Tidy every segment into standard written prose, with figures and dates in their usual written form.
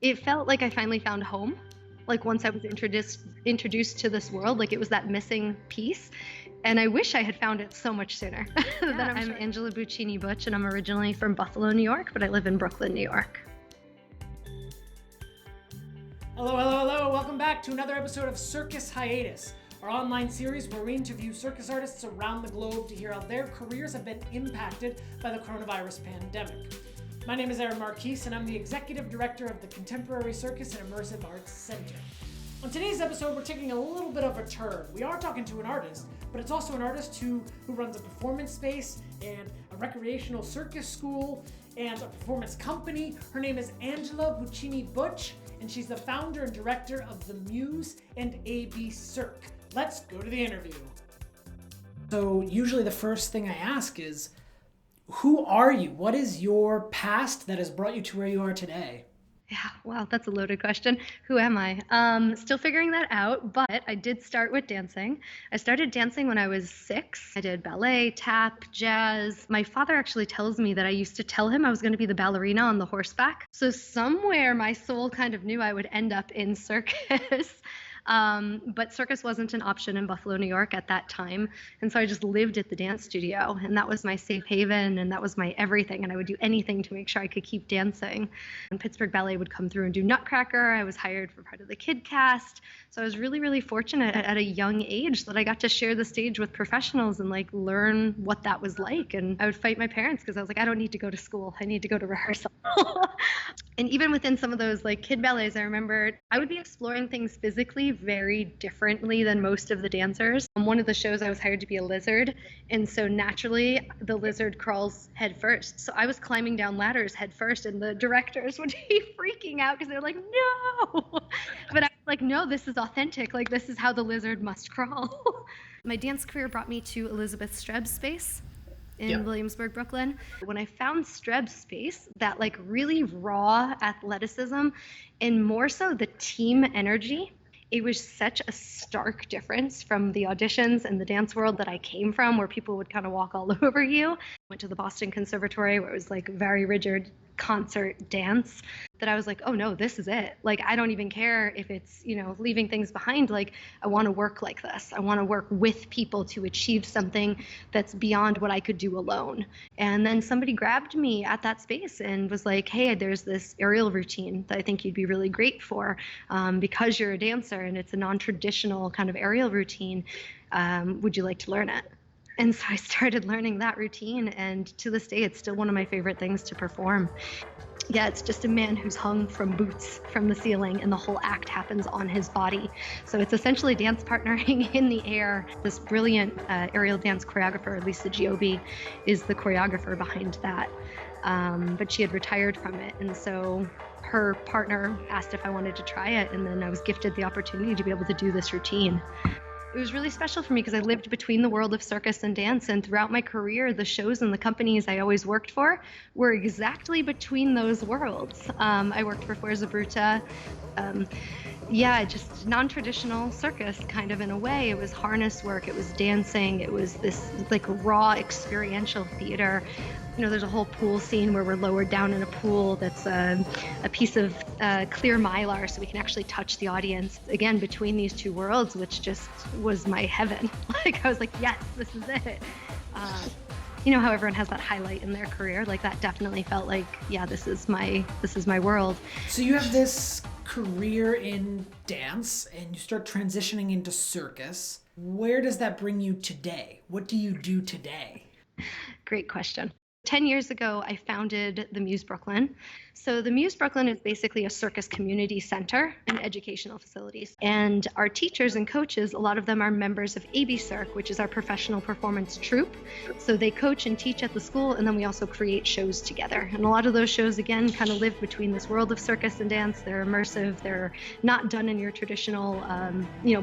It felt like I finally found home. Like once I was introduced to this world, like it was that missing piece. And I wish I had found it so much sooner. Yeah, I'm Angela Buccini Butch, and I'm originally from Buffalo, New York, but I live in Brooklyn, New York. Hello, hello, hello. Welcome back to another episode of Circus Hiatus, our online series where we interview circus artists around the globe to hear how their careers have been impacted by the coronavirus pandemic. My name is Aaron Marquise, and I'm the Executive Director of the Contemporary Circus and Immersive Arts Center. On today's episode, we're taking a little bit of a turn. We are talking to an artist, but it's also an artist who runs a performance space and a recreational circus school and a performance company. Her name is Angela Buccini Butch, and she's the founder and director of The Muse and AB Cirque. Let's go to the interview. So usually the first thing I ask is, who are you? What is your past that has brought you to where you are today? Yeah, wow, that's a loaded question. Who am I? Still figuring that out, but I did start with dancing. I started dancing when I was 6. I did ballet, tap, jazz. My father actually tells me that I used to tell him I was going to be the ballerina on the horseback. So somewhere my soul kind of knew I would end up in circus. But circus wasn't an option in Buffalo, New York at that time. And so I just lived at the dance studio, and that was my safe haven, and that was my everything. And I would do anything to make sure I could keep dancing. And Pittsburgh Ballet would come through and do Nutcracker. I was hired for part of the kid cast. So I was really, really fortunate at a young age that I got to share the stage with professionals and like learn what that was like. And I would fight my parents because I was like, I don't need to go to school. I need to go to rehearsal. And even within some of those like kid ballets, I remember I would be exploring things physically very differently than most of the dancers. On one of the shows, I was hired to be a lizard. And so naturally, the lizard crawls head first. So I was climbing down ladders head first, and the directors would be freaking out because they're like, no. But I was like, no, this is authentic. Like, this is how the lizard must crawl. My dance career brought me to Elizabeth Streb's space in Williamsburg, Brooklyn. When I found Streb's space, that like really raw athleticism and more so the team energy, it was such a stark difference from the auditions and the dance world that I came from, where people would kind of walk all over you. Went to the Boston Conservatory, where it was like very rigid concert dance, that I was like, oh no, this is it. Like, I don't even care if it's, leaving things behind. Like, I want to work like this. I want to work with people to achieve something that's beyond what I could do alone. And then somebody grabbed me at that space and was like, hey, there's this aerial routine that I think you'd be really great for, because you're a dancer and it's a non-traditional kind of aerial routine. Would you like to learn it? And so I started learning that routine, and to this day, it's still one of my favorite things to perform. Yeah, it's just a man who's hung from boots from the ceiling, and the whole act happens on his body. So it's essentially dance partnering in the air. This brilliant aerial dance choreographer, Lisa Giobbi, is the choreographer behind that. But she had retired from it, and so her partner asked if I wanted to try it, and then I was gifted the opportunity to be able to do this routine. It was really special for me because I lived between the world of circus and dance, and throughout my career, the shows and the companies I always worked for were exactly between those worlds. I worked for Forza Bruta. Just non-traditional circus kind of in a way. It was harness work, it was dancing, it was this like raw experiential theater. There's a whole pool scene where we're lowered down in a pool that's a piece of clear mylar so we can actually touch the audience. Again, between these two worlds, which just was my heaven. Like, I was like, yes, this is it. How everyone has that highlight in their career. Like, that definitely felt like, yeah, this is my world. So you have this career in dance and you start transitioning into circus. Where does that bring you today? What do you do today? Great question. 10 years ago, I founded the Muse Brooklyn. So the Muse Brooklyn is basically a circus community center and educational facilities. And our teachers and coaches, a lot of them are members of AB Cirque, which is our professional performance troupe. So they coach and teach at the school, and then we also create shows together. And a lot of those shows, again, kind of live between this world of circus and dance. They're immersive. They're not done in your traditional,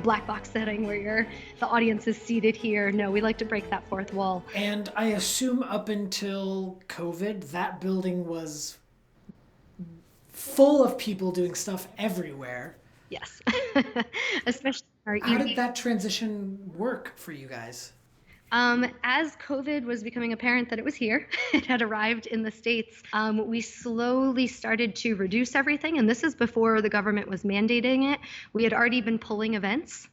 black box setting where the audience is seated here. No, we like to break that fourth wall. And I assume up until COVID, that building was full of people doing stuff everywhere. Yes. Especially How did that transition work for you guys? As COVID was becoming apparent that it was here, it had arrived in the States, we slowly started to reduce everything. And this is before the government was mandating it. We had already been pulling events.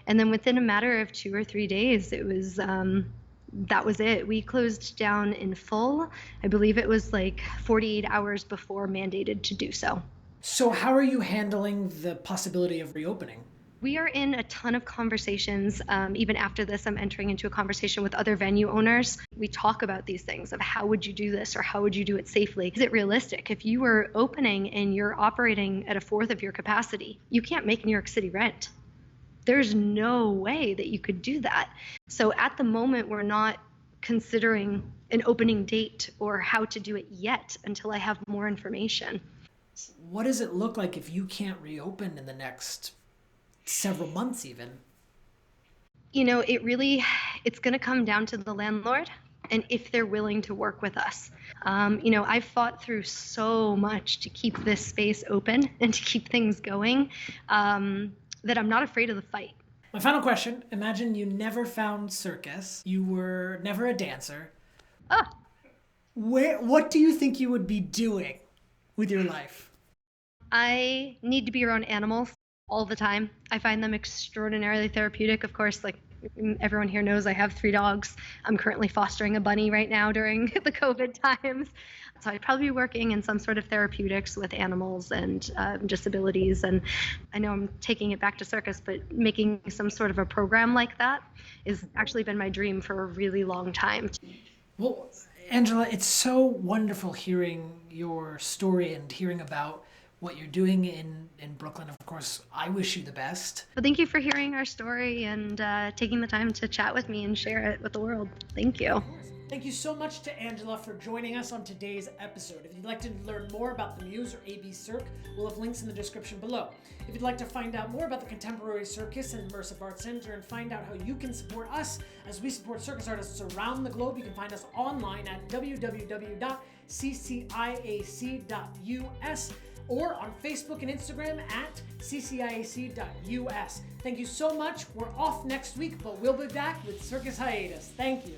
And then within a matter of 2 or 3 days, that was it. We closed down in full. I believe it was like 48 hours before mandated to do so. So how are you handling the possibility of reopening? We are in a ton of conversations. Even after this, I'm entering into a conversation with other venue owners. We talk about these things of how would you do this or how would you do it safely? Is it realistic? If you were opening and you're operating at a fourth of your capacity, you can't make New York City rent. There's no way that you could do that. So at the moment, we're not considering an opening date or how to do it yet until I have more information. What does it look like if you can't reopen in the next several months even? It's going to come down to the landlord and if they're willing to work with us. I've fought through so much to keep this space open and to keep things going that I'm not afraid of the fight. My final question, imagine you never found circus, you were never a dancer. What do you think you would be doing with your life? I need to be around animals all the time. I find them extraordinarily therapeutic. Of course, like everyone here knows, I have 3 dogs. I'm currently fostering a bunny right now during the COVID times. So I'd probably be working in some sort of therapeutics with animals and disabilities. And I know I'm taking it back to circus, but making some sort of a program like that has actually been my dream for a really long time. Well, Angela, it's so wonderful hearing your story and hearing about what you're doing in Brooklyn. Of course, I wish you the best. But thank you for hearing our story and taking the time to chat with me and share it with the world. Thank you. Thank you so much to Angela for joining us on today's episode. If you'd like to learn more about the Muse or AB Cirque, we'll have links in the description below. If you'd like to find out more about the Contemporary Circus and Immersive Arts Center and find out how you can support us as we support circus artists around the globe, you can find us online at www.cciac.us or on Facebook and Instagram at cciac.us. Thank you so much. We're off next week, but we'll be back with Circus Hiatus. Thank you.